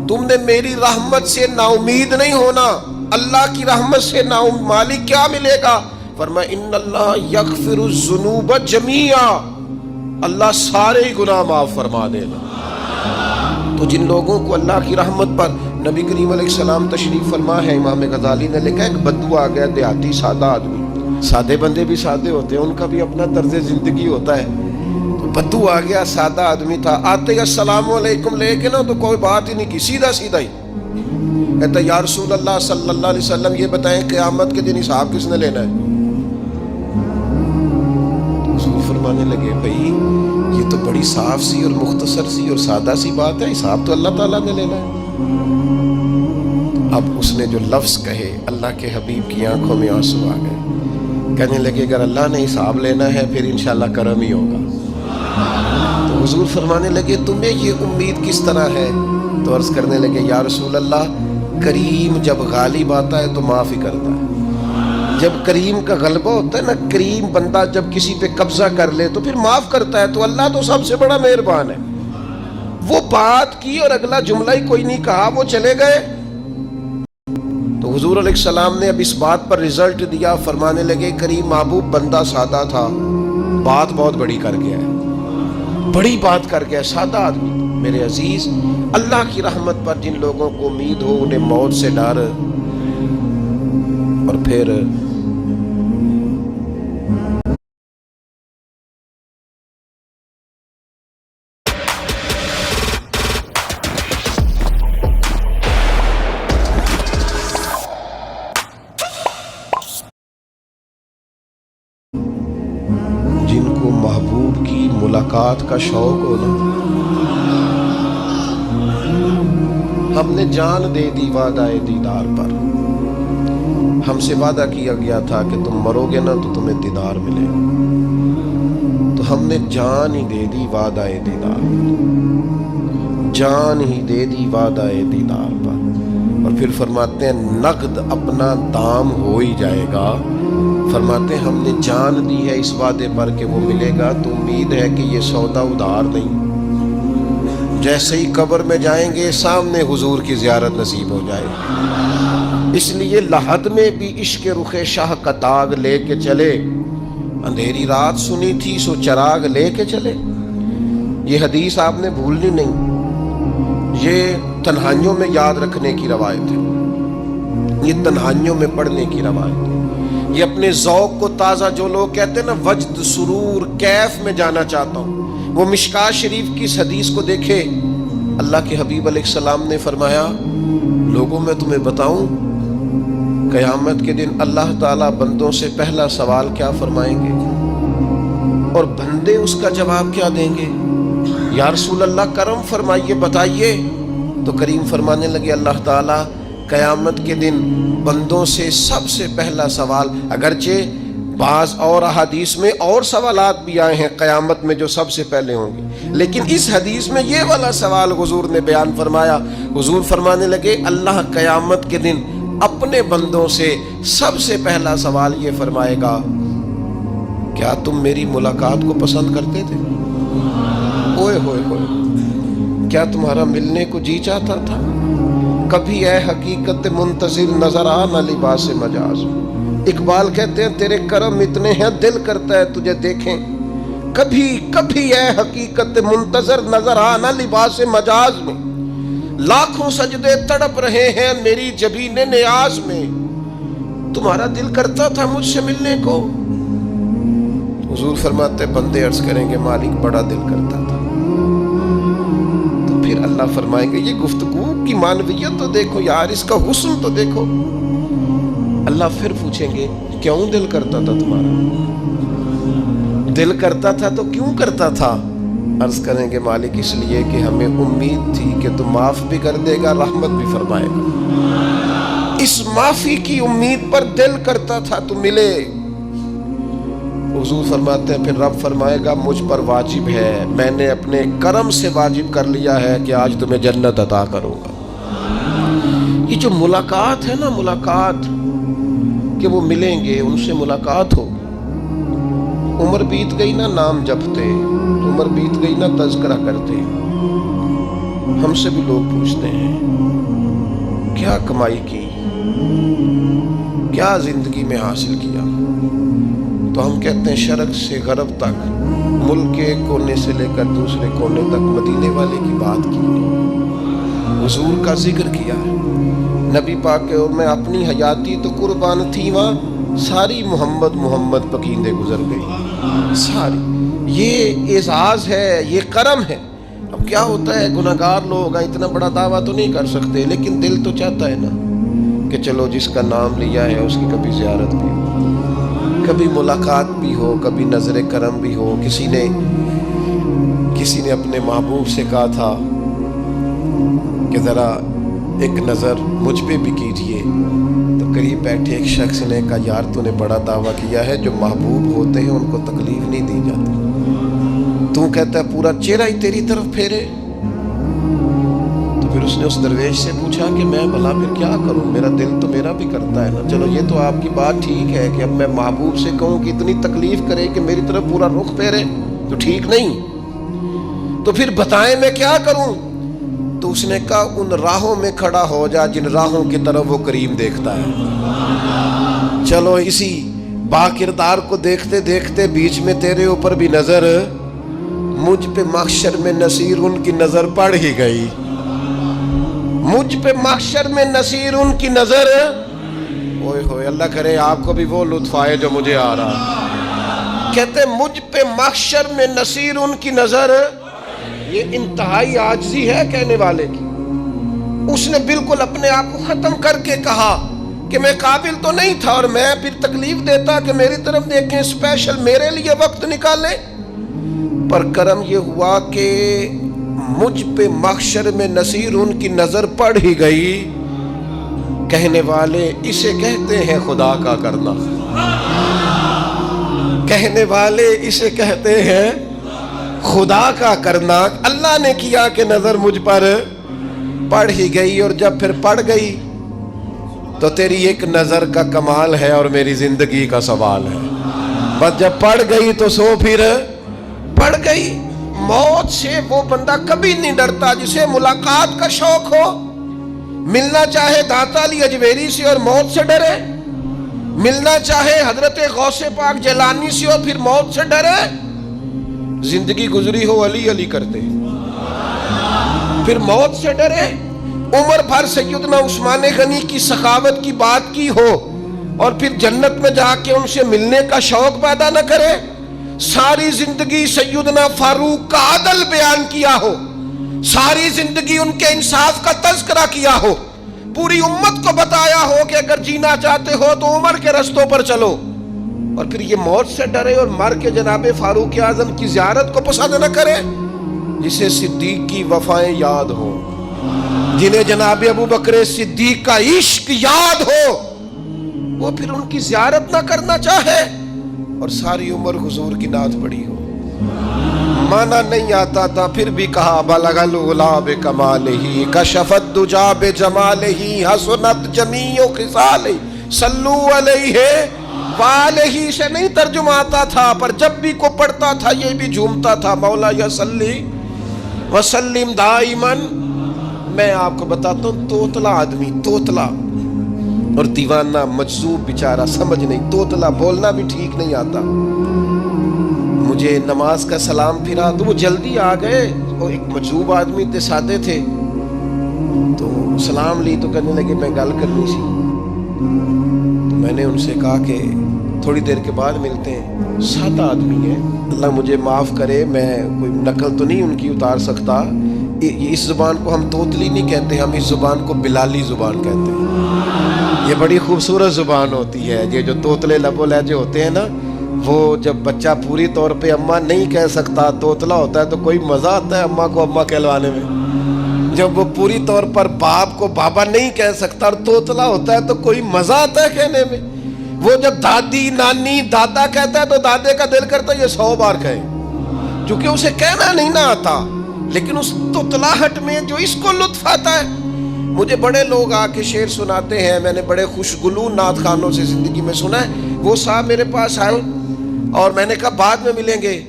تم نے میری رحمت سے نا امید نہیں ہونا. اللہ کی رحمت سے نا مالک کیا ملے گا؟ فرمایا ان اللہ یغفر الذنوب جمیعا، اللہ سارے گناہ معاف فرما دے گا. تو جن لوگوں کو اللہ کی رحمت پر نبی کریم علیہ السلام تشریف فرما ہے، امام غزالی نے لکھا ایک بدو آ گیا، دیہاتی سادہ آدمی، سادے بندے بھی سادے ہوتے ہیں، ان کا بھی اپنا طرز زندگی ہوتا ہے. تو بدو آ گیا، سادہ آدمی تھا، آتے ہی السلام علیکم لے کے نا تو کوئی بات ہی نہیں کی، سیدھا سیدھا ہی کہتا یا رسول اللہ صلی اللہ علیہ وسلم یہ بتائیں قیامت کے دن حساب کس نے لینا ہے؟ حضور فرمانے لگے بھائی یہ تو بڑی صاف سی اور مختصر سی اور سادہ سی بات ہے، حساب تو اللہ تعالیٰ نے لینا ہے. اب اس نے جو لفظ کہے اللہ کے حبیب کی آنکھوں میں آنسو آ گئے، کہنے لگے اگر اللہ نے حساب لینا ہے پھر انشاءاللہ کرم ہی ہوگا. تو حضور فرمانے لگے تمہیں یہ امید کس طرح ہے؟ تو عرض کرنے لگے یا رسول اللہ کریم جب غالب آتا ہے تو معاف ہی کرتا ہے. جب کریم کا غلبہ ہوتا ہے نا، کریم بندہ جب کسی پہ قبضہ کر لے تو پھر معاف کرتا ہے. تو اللہ تو سب سے بڑا مہربان ہے. وہ بات کی اور اگلا جملہ ہی کوئی نہیں کہا، وہ چلے گئے. تو حضور علیہ السلام نے اب اس بات پر رزلٹ دیا، فرمانے لگے کریم محبوب بندہ سادہ تھا، بات بہت بڑی کر گیا ہے، بڑی بات کر گیا، سادہ آدمی. میرے عزیز، اللہ کی رحمت پر جن لوگوں کو امید ہو انہیں موت سے ڈر اور پھر جن کو محبوب کی ملاقات کا شوق ہو نا، ہم نے جان دے دی وعدہ دیدار پر. ہم سے وعدہ کیا گیا تھا کہ تم مرو گے نا تو تمہیں دیدار ملے گا. تو ہم نے جان ہی دے دی وعدہ دیدار پر، جان ہی دے دی وعدہ دیدار پر. اور پھر فرماتے ہیں نقد اپنا دام ہو ہی جائے گا. فرماتے ہیں ہم نے جان دی ہے اس وعدے پر کہ وہ ملے گا، تو امید ہے کہ یہ سودا ادھار نہیں. جیسے ہی قبر میں جائیں گے سامنے حضور کی زیارت نصیب ہو جائے گی. اس لیے لحد میں بھی عشق رخ شاہ کا تاغ لے کے چلے، اندھیری رات سنی تھی سو چراغ لے کے چلے. یہ حدیث آپ نے بھولنی نہیں، یہ تنہائیوں میں یاد رکھنے کی روایت ہے، یہ تنہائیوں میں پڑھنے کی روایت ہے. یہ اپنے ذوق کو تازہ، جو لوگ کہتے ہیں نا وجد سرور کیف میں جانا چاہتا ہوں، وہ مشکات شریف کی اس حدیث کو دیکھے. اللہ کے حبیب علیہ السلام نے فرمایا لوگوں میں تمہیں بتاؤں قیامت کے دن اللہ تعالیٰ بندوں سے پہلا سوال کیا فرمائیں گے اور بندے اس کا جواب کیا دیں گے؟ یا رسول اللہ کرم فرمائیے بتائیے. تو کریم فرمانے لگے اللہ تعالیٰ قیامت کے دن بندوں سے سب سے پہلا سوال، اگرچہ بعض اور احادیث میں اور سوالات بھی آئے ہیں قیامت میں جو سب سے پہلے ہوں گے، لیکن اس حدیث میں یہ والا سوال حضور نے بیان فرمایا. حضور فرمانے لگے اللہ قیامت کے دن اپنے بندوں سے سب سے پہلا سوال یہ فرمائے گا کیا تم میری ملاقات کو پسند کرتے تھے؟ اوئے ہوئے ہوئے، کیا تمہارا ملنے کو جی چاہتا تھا؟ کبھی اے حقیقت منتظر نظر آ نہ لباس مجاز. اقبال کہتے ہیں تیرے کرم اتنے ہیں دل کرتا ہے تجھے دیکھیں، کبھی کبھی اے حقیقت منتظر نظر آ نہ لباس مجاز میں. لاکھوں سجدے تڑپ رہے ہیں میری جبین نیاز میں، تمہارا دل کرتا تھا مجھ سے ملنے کو؟ حضور فرماتے بندے عرض کریں گے مالک بڑا دل کرتا تھا. تو پھر اللہ فرمائیں گے یہ گفتگو کی معنویت تو دیکھو یار، اس کا حسن تو دیکھو. اللہ پھر پوچھیں گے کیوں دل کرتا تھا تمہارا؟ دل کرتا تھا تو کیوں کرتا تھا؟ عرض کریں گے مالک اس لیے کہ ہمیں امید تھی کہ تو معاف بھی کر دے گا، رحمت بھی فرمائے گا. اس معافی کی امید پر دل کرتا تھا تو ملے. حضور فرماتے ہیں پھر رب فرمائے گا مجھ پر واجب ہے، میں نے اپنے کرم سے واجب کر لیا ہے کہ آج تمہیں جنت عطا کروں گا. یہ جو ملاقات ہے نا، ملاقات کہ وہ ملیں گے، ان سے ملاقات ہو. عمر بیت گئی نہ نام جپتے، عمر بیت گئی نہ تذکرہ کرتے. ہم سے بھی لوگ پوچھتے ہیں کیا کمائی کی، کیا زندگی میں حاصل کیا، تو ہم کہتے ہیں شرق سے غرب تک، ملک کے ایک کونے سے لے کر دوسرے کونے تک مدینے والے کی بات کی، حضور کا ذکر کیا ہے، نبی پاک کے، اور میں اپنی حیاتی تو قربان تھی وہاں ساری محمد محمد پکیندے گزر گئی ساری۔ یہ اعزاز ہے، یہ کرم ہے۔ اب کیا ہوتا ہے، گناہگار لوگ ہیں، اتنا بڑا دعویٰ تو نہیں کر سکتے، لیکن دل تو چاہتا ہے نا کہ چلو جس کا نام لیا ہے اس کی کبھی زیارت بھی ہو، کبھی ملاقات بھی ہو، کبھی نظر کرم بھی ہو۔ کسی نے اپنے محبوب سے کہا تھا کہ ذرا ایک نظر مجھ پہ بھی کیجئے، تو قریب بیٹھے ایک شخص نے کہا یار تو نے بڑا دعویٰ کیا ہے، جو محبوب ہوتے ہیں ان کو تکلیف نہیں دی جاتی، تو کہتا ہے پورا چہرہ ہی تیری طرف پھیرے۔ تو پھر اس نے اس درویش سے پوچھا کہ میں بھلا پھر کیا کروں، میرا دل تو میرا بھی کرتا ہے نا، چلو یہ تو آپ کی بات ٹھیک ہے کہ اب میں محبوب سے کہوں کہ اتنی تکلیف کرے کہ میری طرف پورا رخ پھیرے تو ٹھیک نہیں، تو پھر بتائیں میں کیا کروں؟ تو اس نے کہا ان راہوں میں کھڑا ہو جا جن راہوں کی طرف وہ کریم دیکھتا ہے۔ چلو اسی با کردار کو دیکھتے دیکھتے بیچ میں تیرے اوپر بھی نظر، مجھ پہ محشر میں نصیر ان کی نظر پڑ ہی گئی، مجھ پہ محشر میں نصیر ان کی نظر، اوئے ہوئے اللہ کرے آپ کو بھی وہ لطف آئے جو مجھے آ رہا۔ کہتے مجھ پہ محشر میں نصیر ان کی نظر، یہ انتہائی عاجزی ہے کہنے والے کی۔ اس نے بالکل اپنے آپ کو ختم کر کے کہا کہ میں قابل تو نہیں تھا، اور میں پھر تکلیف دیتا کہ میری طرف دیکھیں، اسپیشل میرے لیے وقت نکالیں، پر کرم یہ ہوا کہ مجھ پہ محشر میں نصیر ان کی نظر پڑ ہی گئی۔ کہنے والے اسے کہتے ہیں خدا کا کرنا، کہنے والے اسے کہتے ہیں خدا کا کرنا۔ اللہ نے کیا کہ نظر مجھ پر پڑ ہی گئی، اور جب پھر پڑ گئی تو تیری ایک نظر کا کمال ہے اور میری زندگی کا سوال ہے، بس جب پڑ گئی تو سو پھر پڑ گئی۔ موت سے وہ بندہ کبھی نہیں ڈرتا جسے ملاقات کا شوق ہو، ملنا چاہے داتا علی اجویری سے اور موت سے ڈرے، ملنا چاہے حضرت غوث پاک جیلانی سے اور پھر موت سے ڈرے، زندگی گزری ہو علی علی کرتے پھر موت سے ڈرے، عمر بھر سیدنا عثمان غنی کی سخاوت کی بات کی ہو اور پھر جنت میں جا کے ان سے ملنے کا شوق پیدا نہ کرے، ساری زندگی سیدنا فاروق کا عدل بیان کیا ہو، ساری زندگی ان کے انصاف کا تذکرہ کیا ہو، پوری امت کو بتایا ہو کہ اگر جینا چاہتے ہو تو عمر کے رستوں پر چلو، اور پھر یہ موت سے ڈرے اور مر کے جناب فاروق اعظم کی زیارت کو پسند نہ کرے، جسے صدیق کی وفائیں یاد ہو، جنہیں جناب ابو بکر صدیق کا عشق یاد ہو، وہ پھر ان کی زیارت نہ کرنا چاہے اور ساری عمر حضور کی نعت پڑھی ہو۔ مانا نہیں آتا تھا پھر بھی کہا بلغ العلا بکمالہ کشف الدجا بجمالہ حسنت جمیع خصالہ صلو علیہ والہ سے نہیں ترجمہ آتا تھا، پر جب بھی کو پڑھتا تھا یہ بھی جھومتا تھا، مولا یا صلی وسلم دائماً۔ میں آپ کو بتاتا ہوں توتلا آدمی، توتلا اور دیوانہ مجذوب بیچارہ، سمجھ نہیں، توتلا بولنا بھی ٹھیک نہیں آتا۔ مجھے نماز کا سلام پھرا تو وہ جلدی آ گئے، وہ ایک مجذوب آدمی تھے، سادے تھے، تو سلام لی تو کہنے لگے میں گل کرنی سی، تو میں نے ان سے کہا کہ تھوڑی دیر کے بعد ملتے ہیں، سادہ آدمی ہے، اللہ مجھے معاف کرے، میں کوئی نقل تو نہیں ان کی اتار سکتا، اس زبان کو ہم توتلی نہیں کہتے، ہم اس زبان کو بلالی زبان کہتے ہیں، یہ بڑی خوبصورت زبان ہوتی ہے، یہ جو توتلے لب و لہجے ہوتے ہیں نا، وہ جب بچہ پوری طور پہ اماں نہیں کہہ سکتا، توتلا ہوتا ہے، تو کوئی مزہ آتا ہے اماں کو اماں کہلوانے میں، جب وہ پوری طور پر باپ کو بابا نہیں کہہ سکتا اور توتلا ہوتا ہے تو کوئی مزہ آتا ہے کہنے میں، وہ جب دادی نانی دادا کہتا ہے تو دادے کا دل کرتا ہے یہ 100 بار کہے، چونکہ اسے کہنا نہیں نہ آتا، لیکن اس توتلاہٹ میں جو اس کو لطف آتا ہے۔ مجھے بڑے لوگ آ کے شعر سناتے ہیں، میں نے بڑے خوشگلو نعت خانوں سے زندگی میں سنا ہے، وہ صاحب میرے پاس آئے اور میں نے کہا بعد میں ملیں گے،